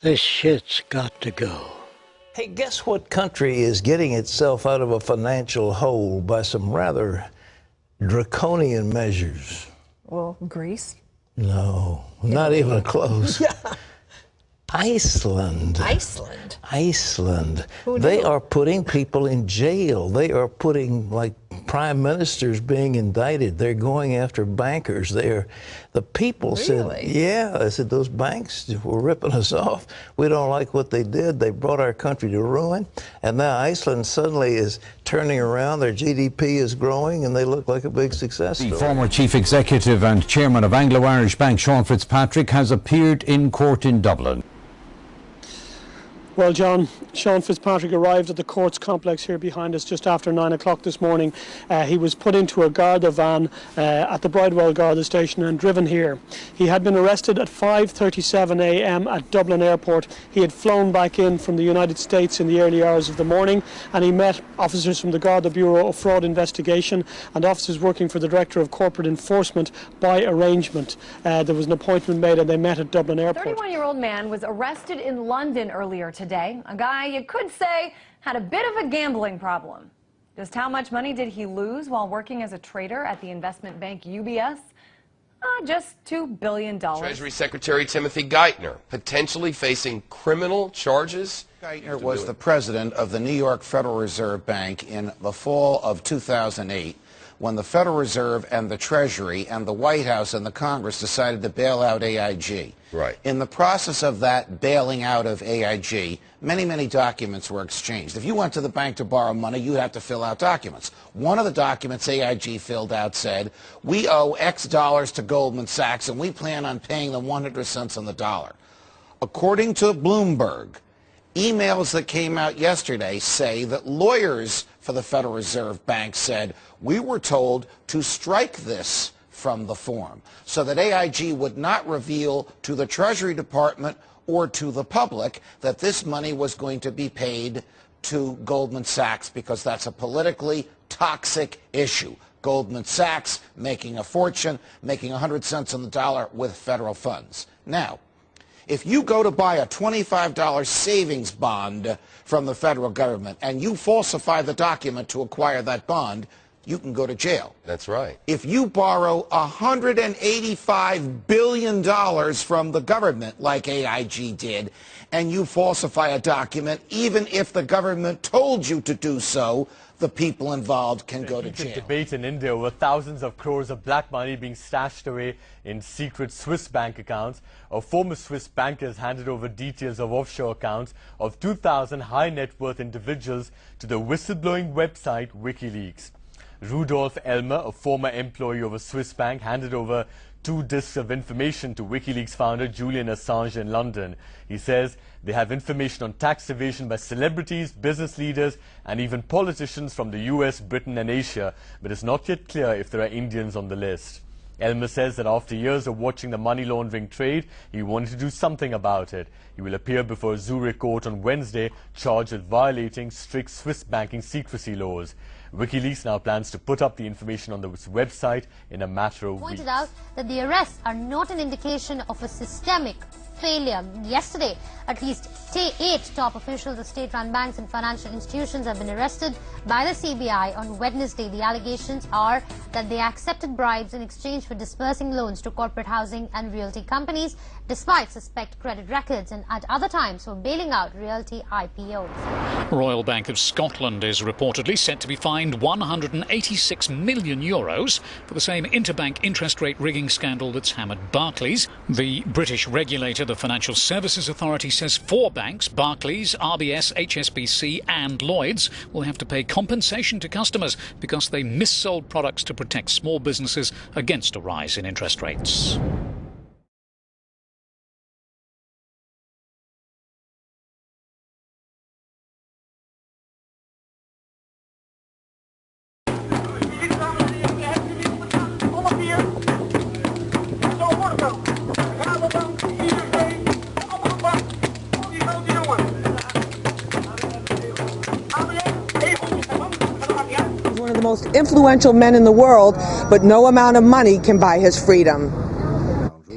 This shit's got to go. Hey, guess what country is getting itself out of a financial hole by some rather draconian measures? Well, Greece? No, not even close. Yeah. Iceland. Iceland? Iceland. Who knew? They are putting people in jail. They are putting, like, prime ministers being indicted. They're going after bankers. The people Really? said, yeah, I said, those banks were ripping us off. We don't like what they did. They brought our country to ruin. And now Iceland suddenly is turning around. Their GDP is growing, and they look like a big success story. The former chief executive and chairman of Anglo-Irish Bank, Sean Fitzpatrick, has appeared in court in Dublin. Well, John, Sean Fitzpatrick arrived at the courts complex here behind us just after 9 o'clock this morning. He was put into a Garda van at the Bridewell Garda station and driven here. He had been arrested at 5:37 a.m. at Dublin Airport. He had flown back in from the United States in the early hours of the morning, and he met officers from the Garda Bureau of Fraud Investigation and officers working for the Director of Corporate Enforcement by arrangement. There was an appointment made and they met at Dublin Airport. A 31-year-old man was arrested in London earlier today. A guy you could say had a bit of a gambling problem. Just how much money did he lose while working as a trader at the investment bank UBS? Just $2 billion. Treasury Secretary Timothy Geithner potentially facing criminal charges. Geithner was the president of the New York Federal Reserve Bank in the fall of 2008 when the Federal Reserve and the Treasury and the White House and the Congress decided to bail out AIG. Right. In the process of that bailing out of AIG, many documents were exchanged. If you went to the bank to borrow money, you'd have to fill out documents. One of the documents AIG filled out said, we owe X dollars to Goldman Sachs and we plan on paying them 100 cents on the dollar. According to Bloomberg, emails that came out yesterday say that lawyers for the Federal Reserve Bank said, we were told to strike this from the form so that AIG would not reveal to the Treasury Department or to the public that this money was going to be paid to Goldman Sachs because that's a politically toxic issue. Goldman Sachs making a fortune, making 100 cents on the dollar with federal funds. Now, if you go to buy a $25 savings bond from the federal government and you falsify the document to acquire that bond, you can go to jail. That's right. If you borrow $185 billion from the government, like AIG did, and you falsify a document, even if the government told you to do so, the people involved can go to jail. Debate in India over thousands of crores of black money being stashed away in secret Swiss bank accounts. A former Swiss banker has handed over details of offshore accounts of 2,000 high net worth individuals to the whistleblowing website WikiLeaks. Rudolf Elmer, a former employee of a Swiss bank, handed over 2 disks of information to WikiLeaks founder Julian Assange in London. He says they have information on tax evasion by celebrities, business leaders, and even politicians from the US, Britain, and Asia, but it's not yet clear if there are Indians on the list. Elmer says that after years of watching the money laundering trade, he wanted to do something about it. He will appear before a Zurich court on Wednesday, charged with violating strict Swiss banking secrecy laws. WikiLeaks now plans to put up the information on the website in a matter of weeks. Pointed out that the arrests are not an indication of a systemic failure. Yesterday, at least 8 top officials of state-run banks and financial institutions have been arrested by the CBI on Wednesday. The allegations are that they accepted bribes in exchange for disbursing loans to corporate housing and realty companies, despite suspect credit records, and at other times for bailing out realty IPOs. Royal Bank of Scotland is reportedly set to be fined €186 million for the same interbank interest rate rigging scandal that's hammered Barclays. The British regulator, the Financial Services Authority, says 4 banks, Barclays, RBS, HSBC and Lloyds, will have to pay compensation to customers because they missold products to protect small businesses against a rise in interest rates. One of the most influential men in the world, but no amount of money can buy his freedom.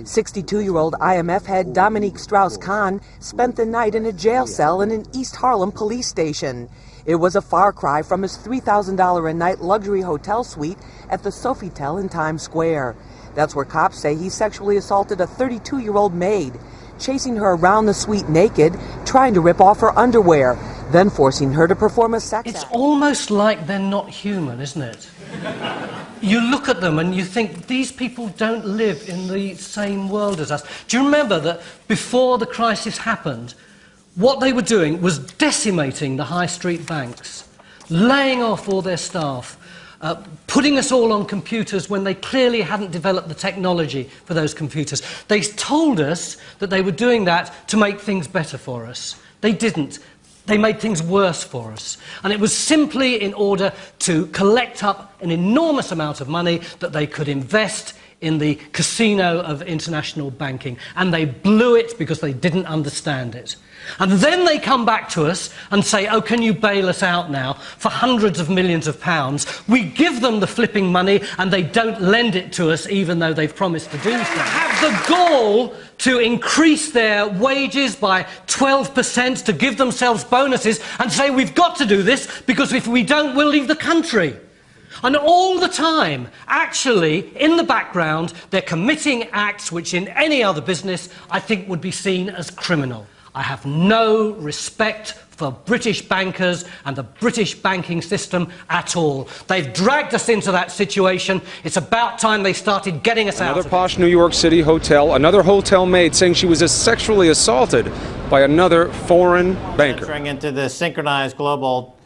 62-year-old IMF head Dominique Strauss-Kahn spent the night in a jail cell in an East Harlem police station. It was a far cry from his $3,000 a night luxury hotel suite at the Sofitel in Times Square. That's where cops say he sexually assaulted a 32-year-old maid, chasing her around the suite naked, trying to rip off her underwear, then forcing her to perform a sex act. It's almost like they're not human, isn't it? You look at them and you think, these people don't live in the same world as us. Do you remember that before the crisis happened, what they were doing was decimating the high street banks, laying off all their staff, putting us all on computers when they clearly hadn't developed the technology for those computers. They told us that they were doing that to make things better for us. They didn't. They made things worse for us. And it was simply in order to collect up an enormous amount of money that they could invest in the casino of international banking. And they blew it because they didn't understand it. And then they come back to us and say, oh, can you bail us out now for hundreds of millions of pounds? We give them the flipping money and they don't lend it to us even though they've promised to do so. They have the gall to increase their wages by 12%, to give themselves bonuses and say we've got to do this because if we don't, we'll leave the country. And all the time, actually, in the background, they're committing acts which in any other business I think would be seen as criminal. I have no respect for British bankers and the British banking system at all. They've dragged us into that situation. It's about time they started getting us out. Another posh New York City hotel, another hotel maid saying she was sexually assaulted by another foreign banker. Entering into the synchronized global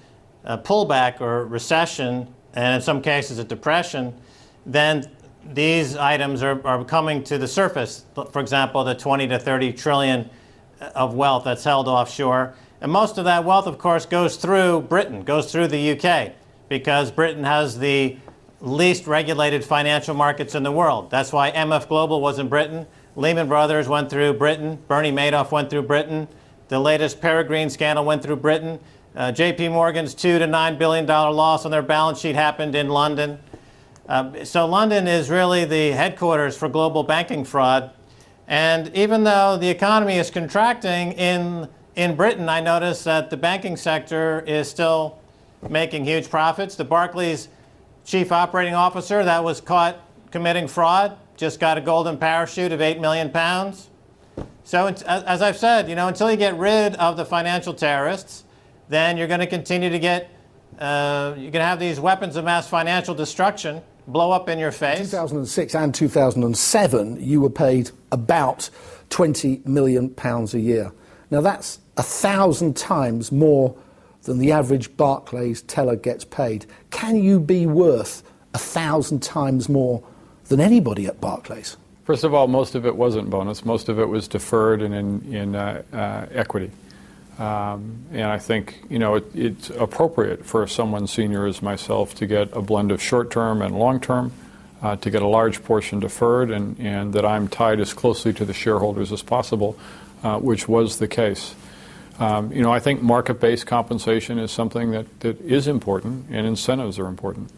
pullback or recession, and in some cases a depression, then these items are coming to the surface. For example, the 20 to 30 trillion of wealth that's held offshore. And most of that wealth, of course, goes through Britain, goes through the UK, because Britain has the least regulated financial markets in the world. That's why MF Global was in Britain. Lehman Brothers went through Britain. Bernie Madoff went through Britain. The latest Peregrine scandal went through Britain. JP Morgan's $2 to $9 billion loss on their balance sheet happened in London. So London is really the headquarters for global banking fraud. And even though the economy is contracting in Britain, I noticed that the banking sector is still making huge profits. The Barclays chief operating officer that was caught committing fraud just got a golden parachute of £8 million. So as I've said, until you get rid of the financial terrorists, then you're going to continue to get, you're going to have these weapons of mass financial destruction blow up in your face. 2006 and 2007, you were paid about £20 million a year. Now that's 1,000 times more than the average Barclays teller gets paid. Can you be worth 1,000 times more than anybody at Barclays? First of all, most of it wasn't bonus. Most of it was deferred and in equity. And I think, it's appropriate for someone senior as myself to get a blend of short-term and long-term, to get a large portion deferred, and that I'm tied as closely to the shareholders as possible, which was the case. I think market-based compensation is something that is important, and incentives are important.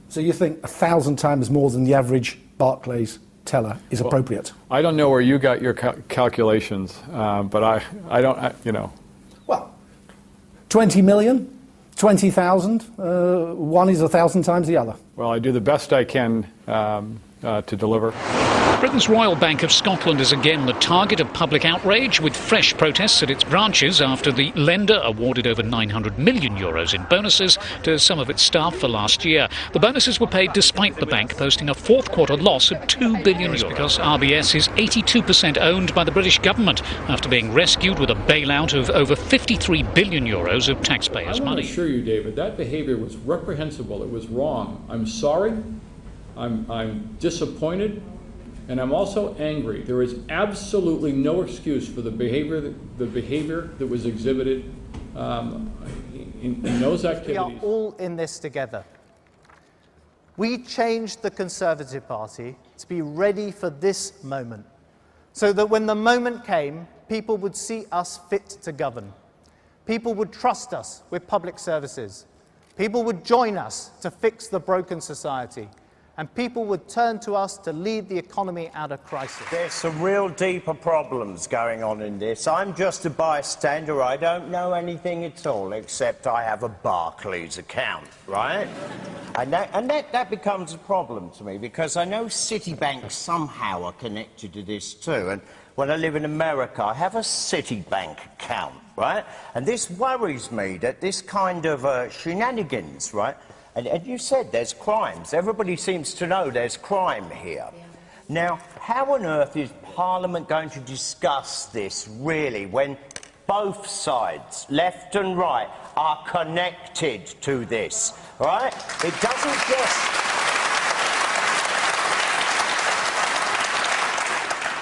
So you think 1,000 times more than the average Barclays teller is appropriate? I don't know where you got your calculations, but I don't, Well, 20 million, 20,000, one is 1,000 times the other. Well, I do the best I can to deliver. Britain's Royal Bank of Scotland is again the target of public outrage, with fresh protests at its branches after the lender awarded over €900 million in bonuses to some of its staff for last year. The bonuses were paid despite the bank posting a fourth quarter loss of €2 billion because RBS is 82% owned by the British government after being rescued with a bailout of over €53 billion of taxpayers' money. I want to assure you, David, that behavior was reprehensible. It was wrong. I'm sorry. I'm disappointed. And I'm also angry. There is absolutely no excuse for the behavior that was exhibited in those activities. We are all in this together. We changed the Conservative Party to be ready for this moment, so that when the moment came, people would see us fit to govern. People would trust us with public services. People would join us to fix the broken society. and people would turn to us to lead the economy out of crisis. There's some real deeper problems going on in this. I'm just a bystander. I don't know anything at all, except I have a Barclays account, right? And that becomes a problem to me, because I know Citibank somehow are connected to this too. And when I live in America, I have a Citibank account, right? And this worries me, that this kind of shenanigans, right? And you said there's crimes. Everybody seems to know there's crime here. Yeah. Now, how on earth is Parliament going to discuss this, really, when both sides, left and right, are connected to this, right? It doesn't just...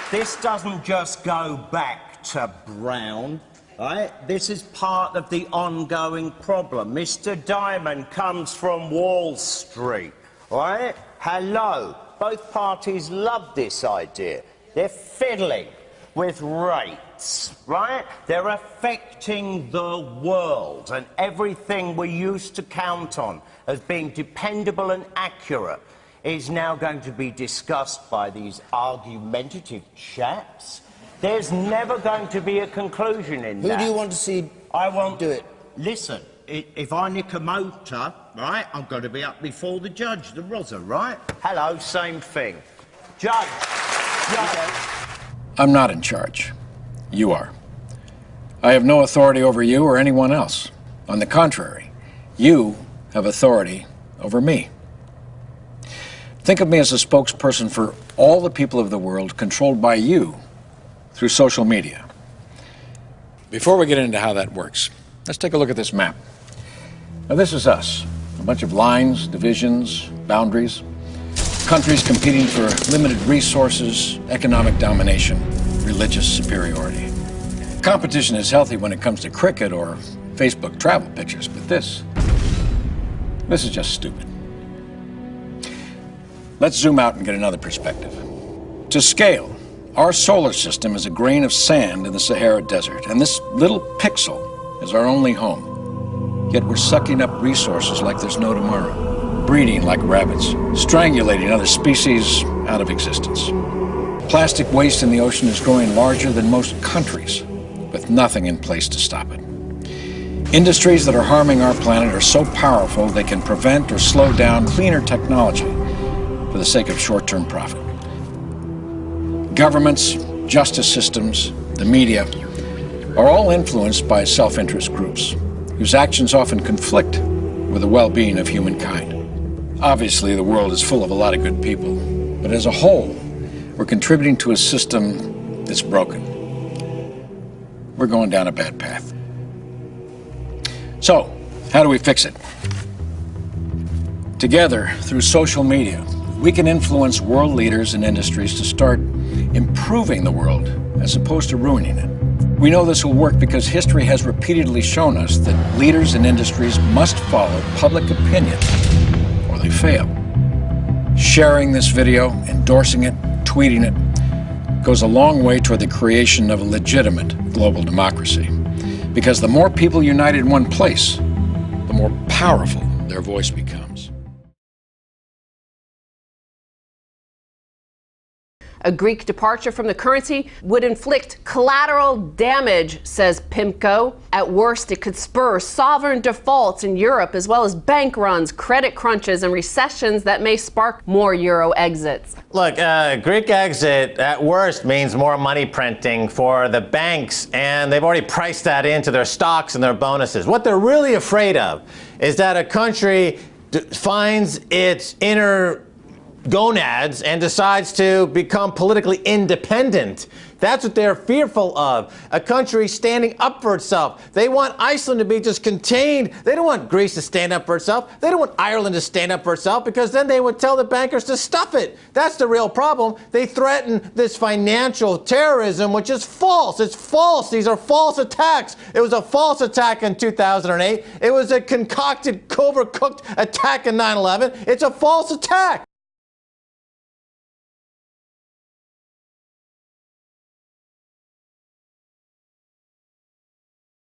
This doesn't just go back to Brown. Right? This is part of the ongoing problem. Mr. Diamond comes from Wall Street, right? Hello. Both parties love this idea. They're fiddling with rates, right? They're affecting the world, and everything we used to count on as being dependable and accurate is now going to be discussed by these argumentative chaps. There's never going to be a conclusion in that. Who do you want to see do it? Listen, if I nick a motor, right, I'm going to be up before the judge, the Rosa, right? Hello, same thing. Judge. I'm not in charge. You are. I have no authority over you or anyone else. On the contrary, you have authority over me. Think of me as a spokesperson for all the people of the world, controlled by you through social media. Before we get into how that works, let's take a look at this map. Now, this is us. A bunch of lines, divisions, boundaries, countries competing for limited resources, economic domination, religious superiority. Competition is healthy when it comes to cricket or Facebook travel pictures, but this is just stupid. Let's zoom out and get another perspective. To scale, our solar system is a grain of sand in the Sahara Desert, and this little pixel is our only home. Yet we're sucking up resources like there's no tomorrow, breeding like rabbits, strangulating other species out of existence. Plastic waste in the ocean is growing larger than most countries, with nothing in place to stop it. Industries that are harming our planet are so powerful they can prevent or slow down cleaner technology for the sake of short-term profit. Governments, justice systems, the media are all influenced by self-interest groups whose actions often conflict with the well-being of humankind. Obviously, the world is full of a lot of good people, but as a whole, we're contributing to a system that's broken. We're going down a bad path. So, how do we fix it? Together, through social media, we can influence world leaders and industries to start improving the world as opposed to ruining it. We know this will work because history has repeatedly shown us that leaders and industries must follow public opinion or they fail. Sharing this video, endorsing it, tweeting it, goes a long way toward the creation of a legitimate global democracy. Because the more people unite in one place, the more powerful their voice becomes. A Greek departure from the currency would inflict collateral damage, says PIMCO. At worst, it could spur sovereign defaults in Europe, as well as bank runs, credit crunches, and recessions that may spark more euro exits. Look, Greek exit, at worst, means more money printing for the banks, and they've already priced that into their stocks and their bonuses. What they're really afraid of is that a country finds its inner gonads and decides to become politically independent. That's what they're fearful of. A country standing up for itself. They want Iceland to be just contained. They don't want Greece to stand up for itself. They don't want Ireland to stand up for itself, because then they would tell the bankers to stuff it. That's the real problem. They threaten this financial terrorism, which is false. It's false. These are false attacks. It was a false attack in 2008. It was a concocted, overcooked attack in 9/11. It's a false attack.